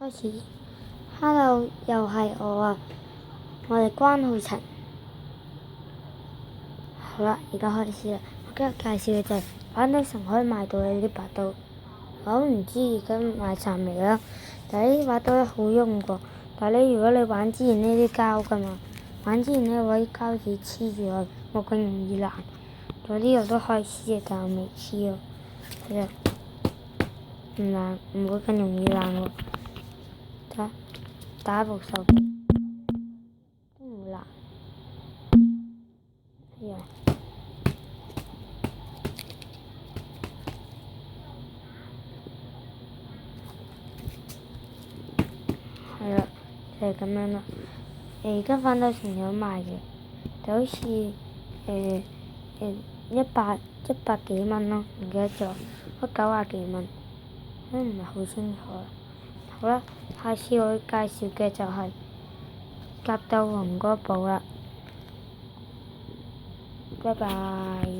開始，Hello，又係我啊！我哋關浩晴。好啦，而家開始啦。我今日介紹嘅就係反斗城可以買到嘅呢把刀。我都唔知而家買齊未啦。但係呢把刀好用過。但係如果你玩之前呢啲膠㗎嘛，玩之前呢嗰啲膠紙黐住佢，冇咁容易爛。我呢度都可以黐嘅，但我未黐咯。其實唔爛，唔會咁容易爛喎。打部手機都唔會爛。係啊，係啦，就係咁樣啦。而家反斗城有賣嘅，就好似100幾蚊咯，唔記得咗，都90幾蚊，都唔係好清楚啦。好啦，下次我會介紹嘅就係格鬥龍嗰部啦，拜拜。